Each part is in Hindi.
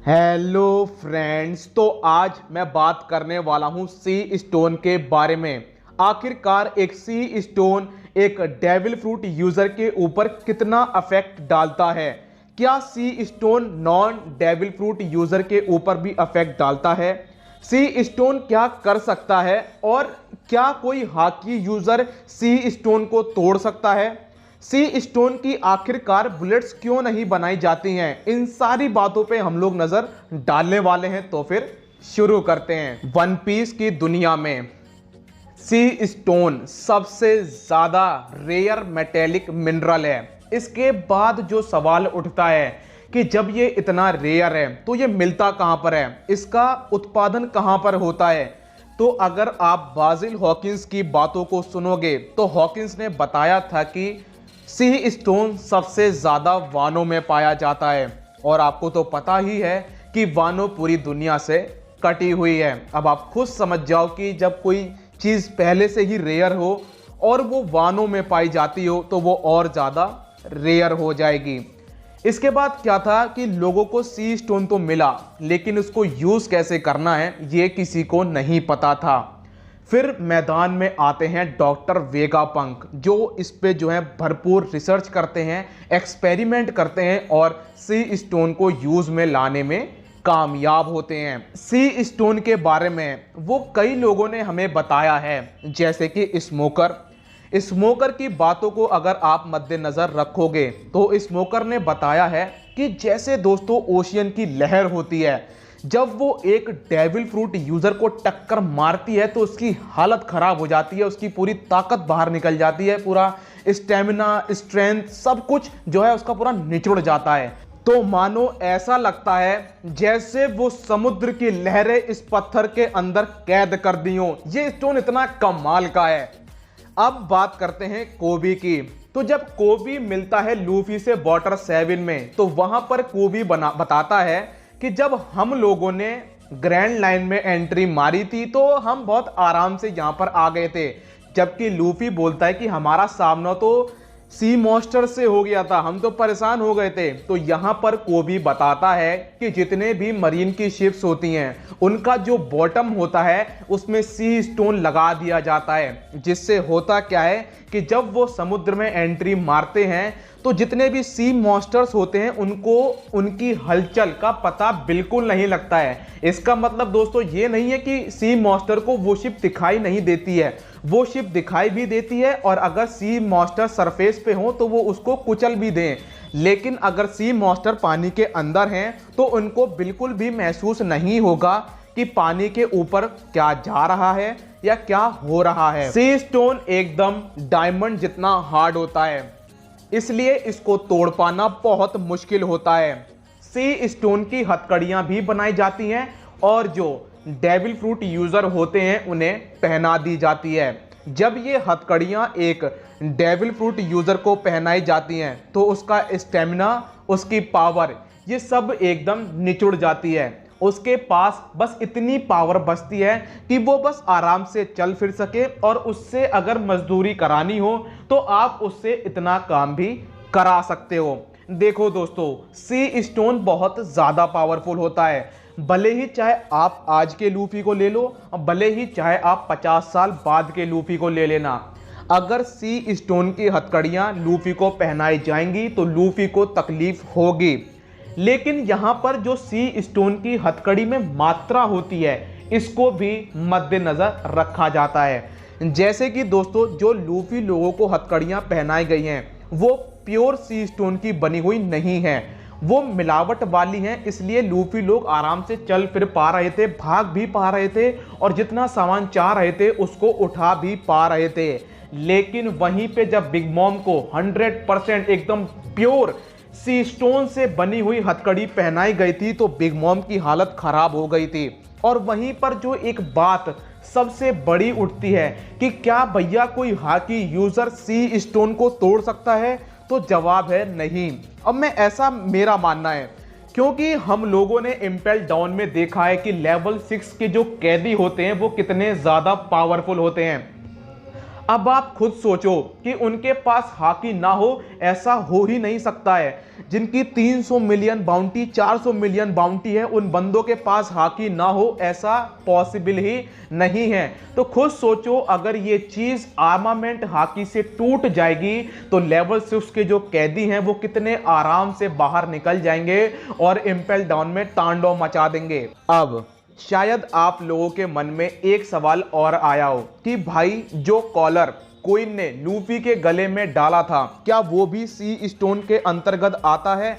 हेलो फ्रेंड्स, तो आज मैं बात करने वाला हूं सी स्टोन के बारे में। आखिरकार एक सी स्टोन एक डेविल फ्रूट यूजर के ऊपर कितना अफेक्ट डालता है। क्या sea stone non devil fruit user के ऊपर भी अफेक्ट डालता है? सी स्टोन क्या कर सकता है और क्या कोई हाकी यूजर सी स्टोन को तोड़ सकता है? सी स्टोन की आखिरकार बुलेट्स क्यों नहीं बनाई जाती हैं? इन सारी बातों पे हम लोग नजर डालने वाले हैं। तो फिर शुरू करते हैं। वन पीस की दुनिया में सी स्टोन सबसे ज्यादा रेयर मेटेलिक मिनरल है। इसके बाद जो सवाल उठता है कि जब ये इतना रेयर है तो ये मिलता कहां पर है, इसका उत्पादन कहां पर होता है? तो अगर आप बासिल हॉकिंस की बातों को सुनोगे तो हॉकिंस ने बताया था कि सी स्टोन सबसे ज़्यादा वानों में पाया जाता है। और आपको तो पता ही है कि वानो पूरी दुनिया से कटी हुई है। अब आप खुद समझ जाओ कि जब कोई चीज़ पहले से ही रेयर हो और वो वानों में पाई जाती हो तो वो और ज़्यादा रेयर हो जाएगी। इसके बाद क्या था कि लोगों को सी स्टोन तो मिला, लेकिन उसको यूज़ कैसे करना है ये किसी को नहीं पता था। फिर मैदान में आते हैं डॉक्टर वेगापंक, जो इस पे जो है भरपूर रिसर्च करते हैं, एक्सपेरिमेंट करते हैं और सी स्टोन को यूज़ में लाने में कामयाब होते हैं। सी स्टोन के बारे में वो कई लोगों ने हमें बताया है, जैसे कि स्मोकर की बातों को अगर आप मद्देनज़र रखोगे तो स्मोकर ने बताया है कि जैसे दोस्तों ओशियन की लहर होती है, जब वो एक डेविल फ्रूट यूजर को टक्कर मारती है तो उसकी हालत खराब हो जाती है, उसकी पूरी ताकत बाहर निकल जाती है, पूरा स्टेमिना, स्ट्रेंथ सब कुछ जो है उसका पूरा निचुड़ जाता है। तो मानो ऐसा लगता है जैसे वो समुद्र की लहरें इस पत्थर के अंदर कैद कर दी हो। ये स्टोन इतना कमाल का है। अब बात करते हैं कोबी की। तो जब कोबी मिलता है लूफी से वाटर 7 में, तो वहां पर कोबी बताता है कि जब हम लोगों ने ग्रैंड लाइन में एंट्री मारी थी तो हम बहुत आराम से यहां पर आ गए थे, जबकि लूफी बोलता है कि हमारा सामना तो सी मॉन्स्टर से हो गया था, हम तो परेशान हो गए थे। तो यहां पर कोबी बताता है कि जितने भी मरीन की शिप्स होती हैं उनका जो बॉटम होता है उसमें सी स्टोन लगा दिया जाता है, जिससे होता क्या है कि जब वो समुद्र में एंट्री मारते हैं तो जितने भी सी मॉन्स्टर्स होते हैं उनको उनकी हलचल का पता बिल्कुल नहीं लगता है। इसका मतलब दोस्तों ये नहीं है कि सी मॉन्स्टर को वो शिप दिखाई नहीं देती है, वो शिप दिखाई भी देती है और अगर सी मॉन्स्टर सरफेस पे हो तो वो उसको कुचल भी दें। लेकिन अगर सी मॉन्स्टर पानी के अंदर हैं तो उनको बिल्कुल भी महसूस नहीं होगा कि पानी के ऊपर क्या जा रहा है या क्या हो रहा है। सी स्टोन एकदम डायमंड जितना हार्ड होता है, इसलिए इसको तोड़ पाना बहुत मुश्किल होता है। सी स्टोन की हथकड़ियां भी बनाई जाती हैं और जो डेविल फ्रूट यूजर होते हैं उन्हें पहना दी जाती है। जब ये हथकड़ियां एक डेविल फ्रूट यूजर को पहनाई जाती हैं तो उसका स्टेमिना, उसकी पावर, ये सब एकदम निचुड़ जाती है। उसके पास बस इतनी पावर बचती है कि वो बस आराम से चल फिर सके, और उससे अगर मजदूरी करानी हो तो आप उससे इतना काम भी करा सकते हो। देखो दोस्तों, सी स्टोन बहुत ज़्यादा पावरफुल होता है। भले ही चाहे आप आज के लूफी को ले लो, भले ही चाहे आप 50 साल बाद के लूफी को ले लेना, अगर सी स्टोन की हथकड़ियाँ लूफी को पहनाई जाएंगी तो लूफी को तकलीफ होगी। लेकिन यहाँ पर जो सी स्टोन की हथकड़ी में मात्रा होती है इसको भी मद्देनजर रखा जाता है। जैसे कि दोस्तों जो लूफी लोगों को हथकड़ियाँ पहनाई गई हैं वो प्योर सी स्टोन की बनी हुई नहीं है, वो मिलावट वाली हैं। इसलिए लूफी लोग आराम से चल फिर पा रहे थे, भाग भी पा रहे थे और जितना सामान चाह रहे थे उसको उठा भी पा रहे थे। लेकिन वहीं पे जब बिग मॉम को 100% एकदम प्योर सी स्टोन से बनी हुई हथकड़ी पहनाई गई थी तो बिग मॉम की हालत खराब हो गई थी। और वहीं पर जो एक बात सबसे बड़ी उठती है कि क्या भैया कोई हाकी यूजर सी स्टोन को तोड़ सकता है, तो जवाब है नहीं। अब मैं ऐसा मेरा मानना है, क्योंकि हम लोगों ने इम्पेल डाउन में देखा है कि लेवल 6 के जो कैदी होते हैं वो कितने ज़्यादा पावरफुल होते हैं। अब आप खुद सोचो कि उनके पास हाकी ना हो, ऐसा हो ही नहीं सकता है। जिनकी 300 मिलियन बाउंटी, 400 मिलियन बाउंटी है, उन बंदों के पास हाकी ना हो, ऐसा पॉसिबल ही नहीं है। तो खुद सोचो, अगर ये चीज आर्मामेंट हाकी से टूट जाएगी तो लेवल 6 के जो कैदी हैं वो कितने आराम से बाहर निकल जाएंगे और इंपेल डाउन में तांडव मचा देंगे। अब शायद आप लोगों के मन में एक सवाल और आया हो कि भाई जो कॉलर क्वीन ने लूफी के गले में डाला था, क्या वो भी सी स्टोन के अंतर्गत आता है?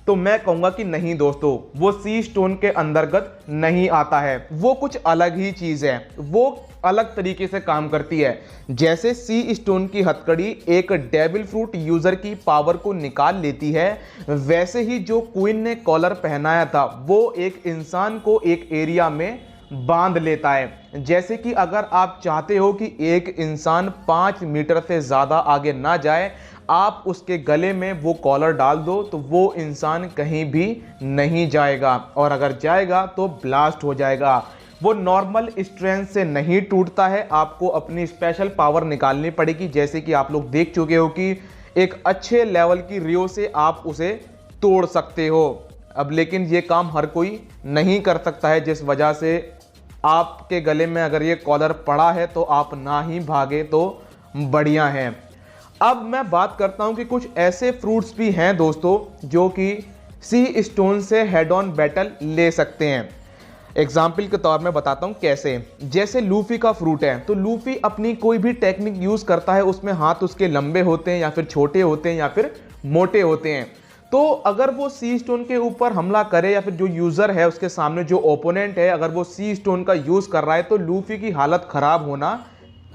तो मैं कहूंगा कि नहीं दोस्तों, वो सी स्टोन के अंतर्गत नहीं आता है। वो कुछ अलग ही चीज है, वो अलग तरीके से काम करती है। जैसे सी स्टोन की हथकड़ी एक डेविल फ्रूट यूजर की पावर को निकाल लेती है, वैसे ही जो क्वीन ने कॉलर पहनाया था वो एक इंसान को एक एरिया में बांध लेता है। जैसे कि अगर आप चाहते हो कि एक इंसान 5 मीटर से ज्यादा आगे ना जाए, आप उसके गले में वो कॉलर डाल दो तो वो इंसान कहीं भी नहीं जाएगा, और अगर जाएगा तो ब्लास्ट हो जाएगा। वो नॉर्मल स्ट्रेंथ से नहीं टूटता है, आपको अपनी स्पेशल पावर निकालनी पड़ेगी। जैसे कि आप लोग देख चुके हो कि एक अच्छे लेवल की रियो से आप उसे तोड़ सकते हो। अब लेकिन ये काम हर कोई नहीं कर सकता है, जिस वजह से आपके गले में अगर ये कॉलर पड़ा है तो आप ना ही भागे तो बढ़िया है। अब मैं बात करता हूं कि कुछ ऐसे फ्रूट्स भी हैं दोस्तों जो कि सी स्टोन से हेड ऑन बैटल ले सकते हैं। एग्जाम्पल के तौर में बताता हूं कैसे। जैसे लूफी का फ्रूट है, तो लूफी अपनी कोई भी टेक्निक यूज करता है, उसमें हाथ उसके लंबे होते हैं या फिर छोटे होते हैं या फिर मोटे होते हैं। तो अगर वो सी स्टोन के ऊपर हमला करे या फिर जो यूजर है उसके सामने जो ओपोनेंट है, अगर वो सी स्टोन का यूज कर रहा है तो लूफी की हालत खराब होना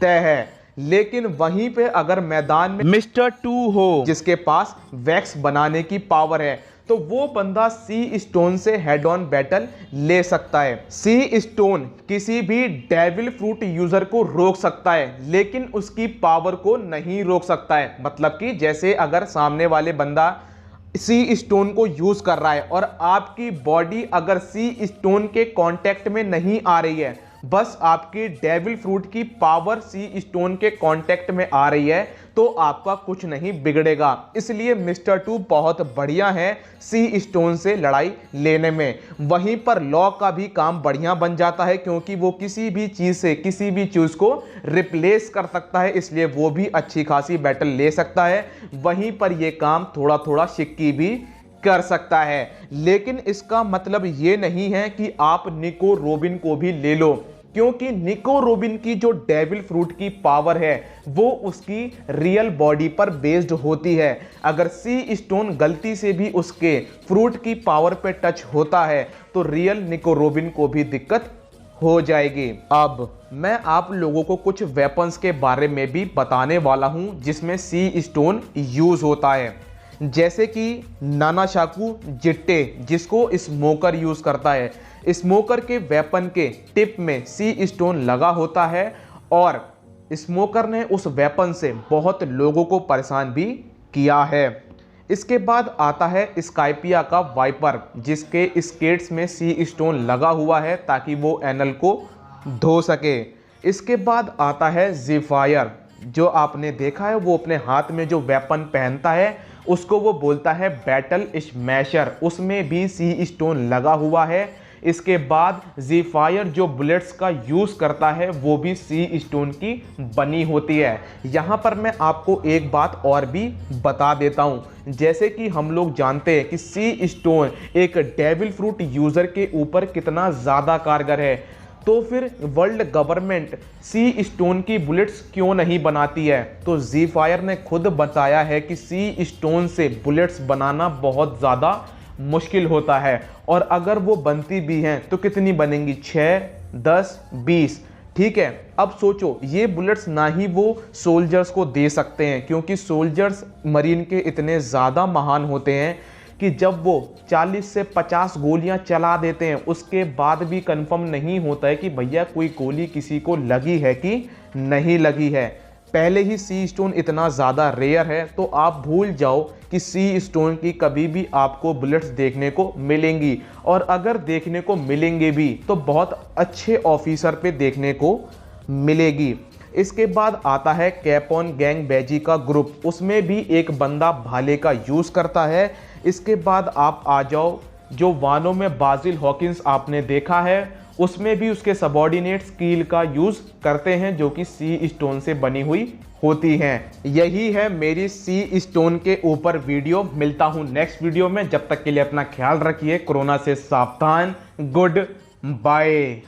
तय है। लेकिन वहीं पे अगर मैदान में मिस्टर 2 हो जिसके पास वैक्स बनाने की पावर है, तो वो बंदा सी स्टोन से हेड ऑन बैटल ले सकता है। सी स्टोन किसी भी डेविल फ्रूट यूजर को रोक सकता है, लेकिन उसकी पावर को नहीं रोक सकता है। मतलब कि जैसे अगर सामने वाले बंदा सी स्टोन को यूज कर रहा है और आपकी बॉडी अगर सी स्टोन के कांटेक्ट में नहीं आ रही है, बस आपकी डेविल फ्रूट की पावर सी स्टोन के कांटेक्ट में आ रही है, तो आपका कुछ नहीं बिगड़ेगा। इसलिए मिस्टर 2 बहुत बढ़िया है सी स्टोन से लड़ाई लेने में। वहीं पर लॉ का भी काम बढ़िया बन जाता है, क्योंकि वो किसी भी चीज से किसी भी चीज को रिप्लेस कर सकता है, इसलिए वो भी अच्छी खासी बैटल ले सकता है। वहीं पर ये काम थोड़ा थोड़ा शिक्की भी कर सकता है। लेकिन इसका मतलब ये नहीं है कि आप निको रोबिन को भी ले लो, क्योंकि निको रोबिन की जो डेविल फ्रूट की पावर है वो उसकी रियल बॉडी पर बेस्ड होती है। अगर सी स्टोन गलती से भी उसके फ्रूट की पावर पे टच होता है तो रियल निको रोबिन को भी दिक्कत हो जाएगी। अब मैं आप लोगों को कुछ वेपन्स के बारे में भी बताने वाला हूं जिसमें सी स्टोन यूज होता है। जैसे कि नानाशाकू जिट्टे, जिसको स्मोकर यूज करता है। स्मोकर के वेपन के टिप में सी स्टोन लगा होता है और स्मोकर ने उस वेपन से बहुत लोगों को परेशान भी किया है। इसके बाद आता है स्काइपिया का वाइपर, जिसके स्केट्स में सी स्टोन लगा हुआ है ताकि वो एनल को धो सके। इसके बाद आता है ज़ेफायर, जो आपने देखा है वो अपने हाथ में जो वेपन पहनता है उसको वो बोलता है बैटल स्मैशर, उसमें भी सी स्टोन लगा हुआ है। इसके बाद ज़ेफायर जो बुलेट्स का यूज़ करता है वो भी सी स्टोन की बनी होती है। यहाँ पर मैं आपको एक बात और भी बता देता हूँ। जैसे कि हम लोग जानते हैं कि सी स्टोन एक डेविल फ्रूट यूज़र के ऊपर कितना ज़्यादा कारगर है, तो फिर वर्ल्ड गवर्नमेंट सी स्टोन की बुलेट्स क्यों नहीं बनाती है? तो ज़ेफायर ने खुद बताया है कि सी स्टोन से बुलेट्स बनाना बहुत ज़्यादा मुश्किल होता है, और अगर वो बनती भी हैं तो कितनी बनेंगी? 6, 10, 20। ठीक है, अब सोचो ये बुलेट्स ना ही वो सोल्जर्स को दे सकते हैं, क्योंकि सोल्जर्स मरीन के इतने ज़्यादा महान होते हैं कि जब वो 40 से 50 गोलियां चला देते हैं उसके बाद भी कंफर्म नहीं होता है कि भैया कोई गोली किसी को लगी है कि नहीं लगी है। पहले ही सी स्टोन इतना ज़्यादा रेयर है, तो आप भूल जाओ कि सी स्टोन की कभी भी आपको बुलेट्स देखने को मिलेंगी, और अगर देखने को मिलेंगे भी तो बहुत अच्छे ऑफिसर पे देखने को मिलेगी। इसके बाद आता है कैपोन गैंग बैजी का ग्रुप, उसमें भी एक बंदा भाले का यूज़ करता है। इसके बाद आप आ जाओ जो वानो में बाजिल हॉकिंस आपने देखा है, उसमें भी उसके सबॉर्डिनेट्स कील का यूज़ करते हैं जो कि सी स्टोन से बनी हुई होती हैं। यही है मेरी सी स्टोन के ऊपर वीडियो। मिलता हूं नेक्स्ट वीडियो में, जब तक के लिए अपना ख्याल रखिए, कोरोना से सावधान, गुड बाय।